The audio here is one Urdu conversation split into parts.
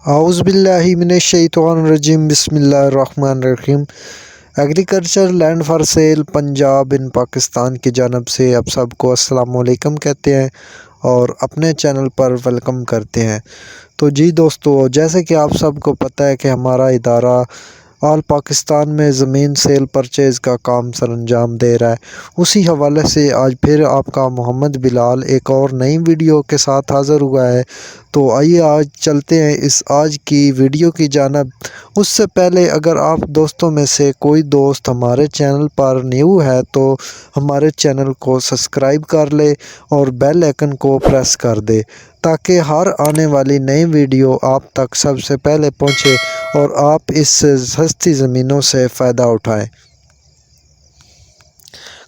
اعوذ باللہ من الشیطان الرجیم بسم اللہ الرحمن الرحیم۔ Agriculture land for sale Punjab in Pakistan کی جانب سے آپ سب کو السلام علیکم کہتے ہیں اور اپنے چینل پر ویلکم کرتے ہیں۔ تو جی دوستو، جیسے کہ آپ سب کو پتہ ہے کہ ہمارا ادارہ آل پاکستان میں زمین سیل پرچیز کا کام سر انجام دے رہا ہے، اسی حوالے سے آج پھر آپ کا محمد بلال ایک اور نئی ویڈیو کے ساتھ حاضر ہوا ہے۔ تو آئیے آج چلتے ہیں اس آج کی ویڈیو کی جانب۔ اس سے پہلے اگر آپ دوستوں میں سے کوئی دوست ہمارے چینل پر نیو ہے تو ہمارے چینل کو سبسکرائب کر لے اور بیل آئکن کو پریس کر دے تاکہ ہر آنے والی نئی ویڈیو آپ تک سب سے پہلے پہنچے اور آپ اس سستی زمینوں سے فائدہ اٹھائیں۔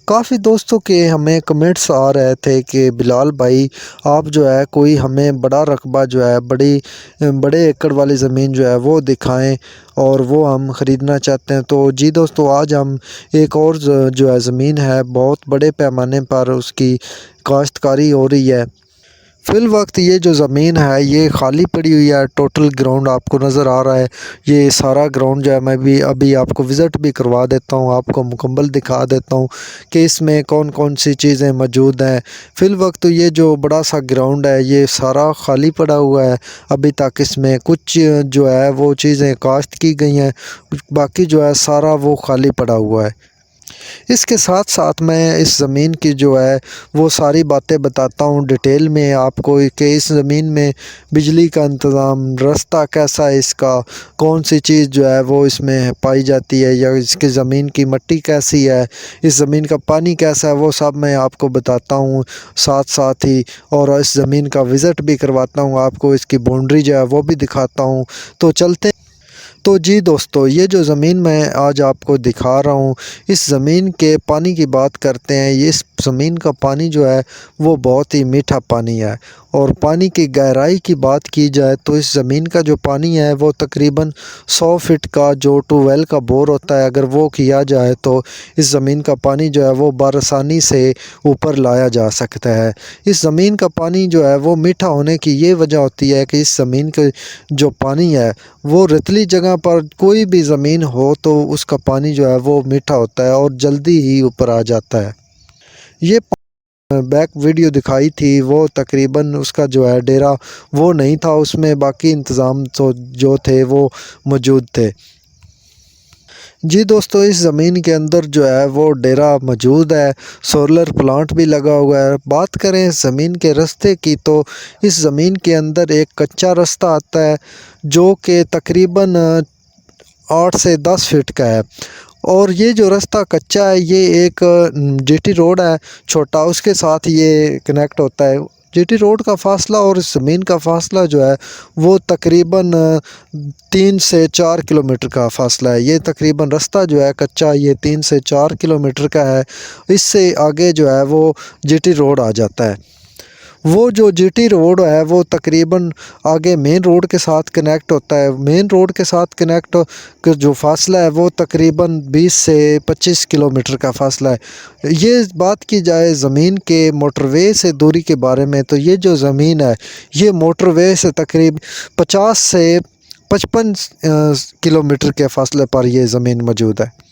کافی دوستوں کے ہمیں کمنٹس آ رہے تھے کہ بلال بھائی آپ جو ہے کوئی ہمیں بڑا رقبہ جو ہے بڑے ایکڑ والی زمین جو ہے وہ دکھائیں اور وہ ہم خریدنا چاہتے ہیں۔ تو جی دوستو، آج ہم ایک اور جو ہے زمین ہے بہت بڑے پیمانے پر اس کی کاشتکاری ہو رہی ہے۔ فی الوقت یہ جو زمین ہے یہ خالی پڑی ہوئی ہے۔ ٹوٹل گراؤنڈ آپ کو نظر آ رہا ہے، یہ سارا گراؤنڈ جو ہے میں بھی ابھی آپ کو وزٹ بھی کروا دیتا ہوں، آپ کو مکمل دکھا دیتا ہوں کہ اس میں کون کون سی چیزیں موجود ہیں۔ فی الوقت یہ جو بڑا سا گراؤنڈ ہے یہ سارا خالی پڑا ہوا ہے، ابھی تک اس میں کچھ جو ہے وہ چیزیں کاشت کی گئی ہیں، باقی جو ہے سارا وہ خالی پڑا ہوا ہے۔ اس کے ساتھ ساتھ میں اس زمین کی جو ہے وہ ساری باتیں بتاتا ہوں ڈیٹیل میں آپ کو کہ اس زمین میں بجلی کا انتظام، رستہ کیسا ہے، اس کا کون سی چیز جو ہے وہ اس میں پائی جاتی ہے، یا اس کی زمین کی مٹی کیسی ہے، اس زمین کا پانی کیسا ہے، وہ سب میں آپ کو بتاتا ہوں ساتھ ساتھ ہی، اور اس زمین کا وزٹ بھی کرواتا ہوں، آپ کو اس کی باؤنڈری جو ہے وہ بھی دکھاتا ہوں۔ تو چلتے تو جی دوستو، یہ جو زمین میں آج آپ کو دکھا رہا ہوں، اس زمین کے پانی کی بات کرتے ہیں۔ اس زمین کا پانی جو ہے وہ بہت ہی میٹھا پانی ہے، اور پانی کی گہرائی کی بات کی جائے تو اس زمین کا جو پانی ہے وہ تقریباً 100 فٹ کا جو ٹیوب ویل کا بور ہوتا ہے، اگر وہ کیا جائے تو اس زمین کا پانی جو ہے وہ بآسانی سے اوپر لایا جا سکتا ہے۔ اس زمین کا پانی جو ہے وہ میٹھا ہونے کی یہ وجہ ہوتی ہے کہ اس زمین کے جو پانی ہے وہ رتلی جگہ پر کوئی بھی زمین ہو تو اس کا پانی جو ہے وہ میٹھا ہوتا ہے اور جلدی ہی اوپر آ جاتا ہے۔ یہ بیک ویڈیو دکھائی تھی وہ تقریباً اس کا جو ہے ڈیرا وہ نہیں تھا، اس میں باقی انتظام جو تھے وہ موجود تھے۔ جی دوستو، اس زمین کے اندر جو ہے وہ ڈیرا موجود ہے، سولر پلانٹ بھی لگا ہوا ہے۔ بات کریں زمین کے رستے کی تو اس زمین کے اندر ایک کچا رستہ آتا ہے جو کہ تقریباً 8 سے 10 فٹ کا ہے، اور یہ جو رستہ کچا ہے یہ ایک جی ٹی روڈ ہے چھوٹا، اس کے ساتھ یہ کنیکٹ ہوتا ہے۔ جی ٹی روڈ کا فاصلہ اور اس زمین کا فاصلہ جو ہے وہ تقریباً 3 سے 4 کلومیٹر کا فاصلہ ہے۔ یہ تقریباً رستہ جو ہے کچا یہ 3 سے 4 کلومیٹر کا ہے، اس سے آگے جو ہے وہ جی ٹی روڈ آ جاتا ہے۔ وہ جو جی ٹی روڈ ہے وہ تقریباً آگے مین روڈ کے ساتھ کنیکٹ ہوتا ہے۔ مین روڈ کے ساتھ کنیکٹ جو فاصلہ ہے وہ تقریباً 20 سے 25 کلومیٹر کا فاصلہ ہے۔ یہ بات کی جائے زمین کے موٹر وے سے دوری کے بارے میں تو یہ جو زمین ہے یہ موٹر وے سے تقریباً 50 سے 55 کلومیٹر کے فاصلے پر یہ زمین موجود ہے۔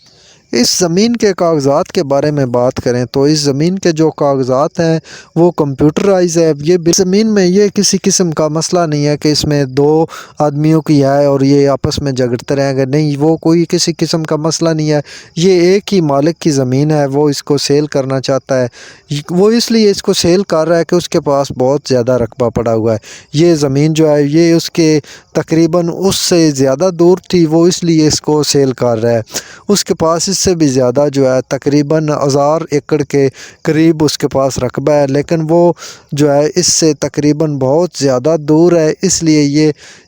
اس زمین کے کاغذات کے بارے میں بات کریں تو اس زمین کے جو کاغذات ہیں وہ کمپیوٹرائز ہے۔ یہ زمین میں یہ کسی قسم کا مسئلہ نہیں ہے کہ اس میں 2 آدمیوں کی ہے اور یہ آپس میں جھگڑتے رہیں گے، نہیں، وہ کوئی کسی قسم کا مسئلہ نہیں ہے۔ یہ ایک ہی مالک کی زمین ہے، وہ اس کو سیل کرنا چاہتا ہے، وہ اس لیے اس کو سیل کر رہا ہے کہ اس کے پاس بہت زیادہ رقبہ پڑا ہوا ہے۔ یہ زمین جو ہے یہ اس کے تقریباً اس سے زیادہ دور تھی، وہ اس لیے اس کو سیل کر رہا ہے۔ اس کے پاس اس سے بھی زیادہ جو ہے تقریباً 1000 ایکڑ کے قریب اس کے پاس رقبہ ہے، لیکن وہ جو ہے اس سے تقریباً بہت زیادہ دور ہے، اس لیے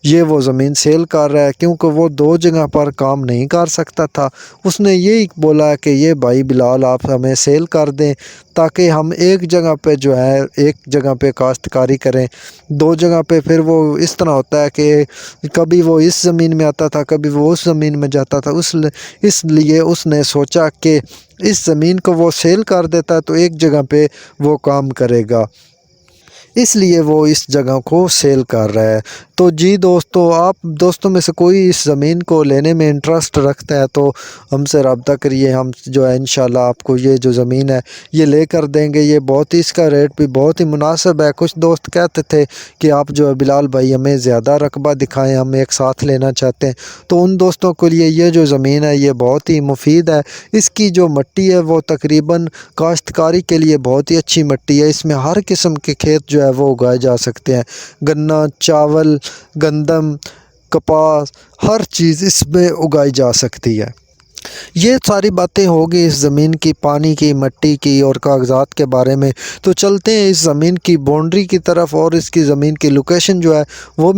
یہ وہ زمین سیل کر رہا ہے کیونکہ وہ 2 جگہ پر کام نہیں کر سکتا تھا۔ اس نے یہی بولا کہ یہ بھائی بلال آپ ہمیں سیل کر دیں تاکہ ہم ایک جگہ پہ جو ہے ایک جگہ پہ کاشتکاری کریں، 2 جگہ پہ پھر وہ اس طرح ہوتا ہے کہ کبھی وہ اس زمین میں آتا تھا کبھی وہ اس زمین میں جاتا تھا، اس لیے اس نے سوچا کہ اس زمین کو وہ سیل کر دیتا ہے تو ایک جگہ پہ وہ کام کرے گا۔ اس لیے وہ اس جگہ کو سیل کر رہا ہے۔ تو جی دوستو، آپ دوستوں میں سے کوئی اس زمین کو لینے میں انٹرسٹ رکھتا ہے تو ہم سے رابطہ کریے، ہم جو ہے انشاءاللہ آپ کو یہ جو زمین ہے یہ لے کر دیں گے۔ یہ بہت ہی، اس کا ریٹ بھی بہت ہی مناسب ہے۔ کچھ دوست کہتے تھے کہ آپ جو ہے بلال بھائی ہمیں زیادہ رقبہ دکھائیں، ہم ایک ساتھ لینا چاہتے ہیں، تو ان دوستوں کے لیے یہ جو زمین ہے یہ بہت ہی مفید ہے۔ اس کی جو مٹی ہے وہ تقریباً کاشتکاری کے لیے بہت ہی اچھی مٹی ہے۔ اس میں ہر قسم کے کھیت جو ہے وہ اگائے جا سکتے ہیں، گنا، چاول، گندم، کپاس، ہر چیز اس میں اگائی جا سکتی ہے۔ یہ ساری باتیں ہوگی اس زمین کی، پانی کی، مٹی کی اور کاغذات کے بارے میں۔ تو چلتے ہیں اس زمین کی باؤنڈری کی طرف، اور اس کی زمین کی لوکیشن جو ہے وہ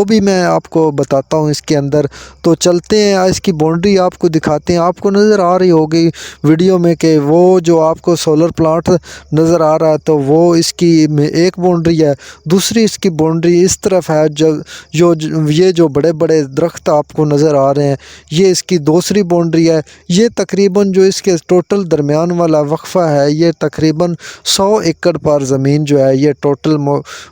بھی میں آپ کو بتاتا ہوں اس کے اندر۔ تو چلتے ہیں، اس کی باؤنڈری آپ کو دکھاتے ہیں۔ آپ کو نظر آ رہی ہوگی ویڈیو میں کہ وہ جو آپ کو سولر پلانٹ نظر آ رہا ہے، تو وہ اس کی ایک باؤنڈری ہے۔ دوسری اس کی باؤنڈری اس طرف ہے، یہ جو بڑے بڑے درخت آپ کو نظر آ رہے ہیں یہ اس کی دوسری باؤنڈری ہے۔ یہ تقریباً جو اس کے ٹوٹل درمیان والا وقفہ ہے یہ تقریباً 100 ایکڑ پر زمین جو ہے یہ ٹوٹل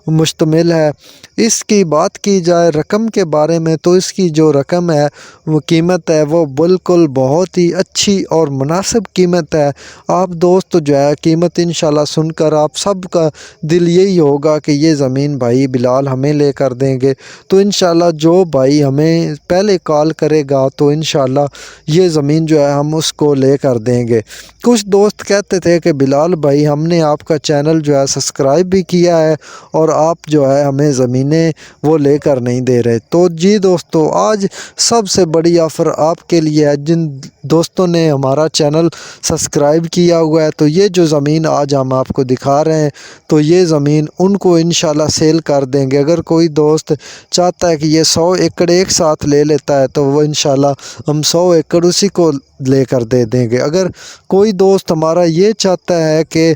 مشتمل ہے۔ اس کی بات کی جائے رقم کے بارے میں، تو اس کی جو رقم ہے وہ قیمت ہے وہ بالکل بہت ہی اچھی اور مناسب قیمت ہے۔ آپ دوست جو ہے قیمت انشاءاللہ سن کر آپ سب کا دل یہی ہوگا کہ یہ زمین بھائی بلال ہمیں لے کر دیں گے۔ تو انشاءاللہ جو بھائی ہمیں پہلے کال کرے گا تو انشاءاللہ یہ زمین جو ہے ہم اس کو لے کر دیں گے۔ کچھ دوست کہتے تھے کہ بلال بھائی ہم نے آپ کا چینل جو ہے سبسکرائب بھی کیا ہے اور آپ جو ہے ہمیں زمینیں وہ لے کر نہیں دے رہے۔ تو جی دوستو، آج سب سے بڑی آفر آپ کے لیے ہے۔ جن دوستوں نے ہمارا چینل سبسکرائب کیا ہوا ہے، تو یہ جو زمین آج ہم آپ کو دکھا رہے ہیں تو یہ زمین ان کو انشاءاللہ سیل کر دیں گے۔ اگر کوئی دوست چاہتا ہے کہ یہ 100 ایکڑ ایک ساتھ لے لیتا ہے تو وہ انشاءاللہ ہم 100 ایکڑ اسی کو لے کر دے دیں گے۔ اگر کوئی دوست ہمارا یہ چاہتا ہے کہ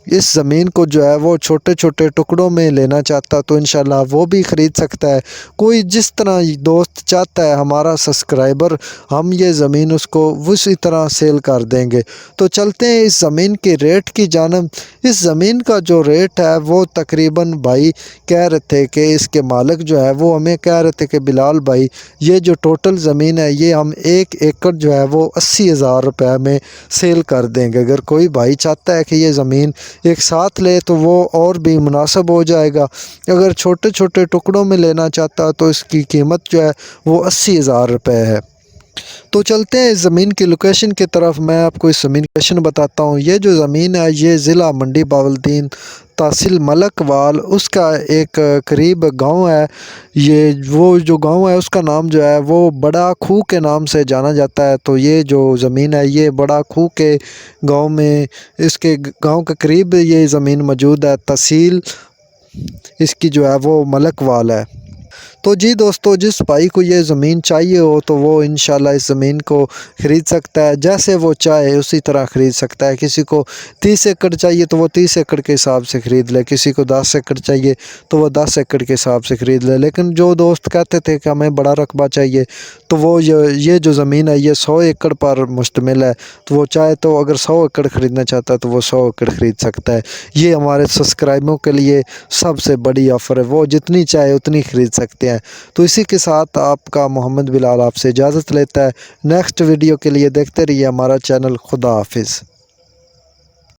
اس زمین کو جو ہے وہ چھوٹے چھوٹے ٹکڑوں میں لینا چاہتا تو انشاءاللہ وہ بھی خرید سکتا ہے۔ کوئی جس طرح دوست چاہتا ہے ہمارا سبسکرائبر، ہم یہ زمین اس کو اسی طرح سیل کر دیں گے۔ تو چلتے ہیں اس زمین کے ریٹ کی جانب۔ اس زمین کا جو ریٹ ہے وہ تقریباً بھائی کہہ رہے تھے کہ اس کے مالک جو ہے وہ ہمیں کہہ رہے تھے کہ بلال بھائی یہ جو ٹوٹل زمین ہے یہ ہم 1 ایکڑ جو ہے وہ 80,000 روپے میں سیل کر دیں گے۔ اگر کوئی بھائی چاہتا ہے کہ یہ زمین ایک ساتھ لے تو وہ اور بھی مناسب ہو جائے گا۔ اگر چھوٹے چھوٹے ٹکڑوں میں لینا چاہتا تو اس کی قیمت جو ہے وہ 80,000 روپے ہے۔ تو چلتے ہیں اس زمین کی لوکیشن کی طرف۔ میں آپ کو اس زمین کی لوکیشن بتاتا ہوں۔ یہ جو زمین ہے یہ ضلع منڈی بہاولدین، تحصیل ملک وال، اس کا ایک قریب گاؤں ہے۔ وہ جو گاؤں ہے اس کا نام جو ہے وہ بڑا کھو کے نام سے جانا جاتا ہے۔ تو یہ جو زمین ہے یہ بڑا کھو کے گاؤں میں، اس کے گاؤں کے قریب یہ زمین موجود ہے۔ تحصیل اس کی جو ہے وہ ملک وال ہے۔ تو جی دوستو، جس بھائی کو یہ زمین چاہیے ہو تو وہ انشاءاللہ اس زمین کو خرید سکتا ہے، جیسے وہ چاہے اسی طرح خرید سکتا ہے۔ کسی کو 30 ایکڑ چاہیے تو وہ 30 ایکڑ کے حساب سے خرید لے، کسی کو 10 ایکڑ چاہیے تو وہ 10 ایکڑ کے حساب سے خرید لے۔ لیکن جو دوست کہتے تھے کہ ہمیں بڑا رقبہ چاہیے تو وہ یہ جو زمین ہے یہ 100 ایکڑ پر مشتمل ہے، تو وہ چاہے تو اگر 100 ایکڑ خریدنا چاہتا ہے تو وہ 100 ایکڑ خرید سکتا ہے۔ یہ ہمارے سبسکرائبروں کے لیے سب سے بڑی آفر ہے، وہ جتنی چاہے اتنی خرید سکتے ہیں۔ تو اسی کے ساتھ آپ کا محمد بلال آپ سے اجازت لیتا ہے۔ نیکسٹ ویڈیو کے لیے دیکھتے رہیے ہمارا چینل۔ خدا حافظ۔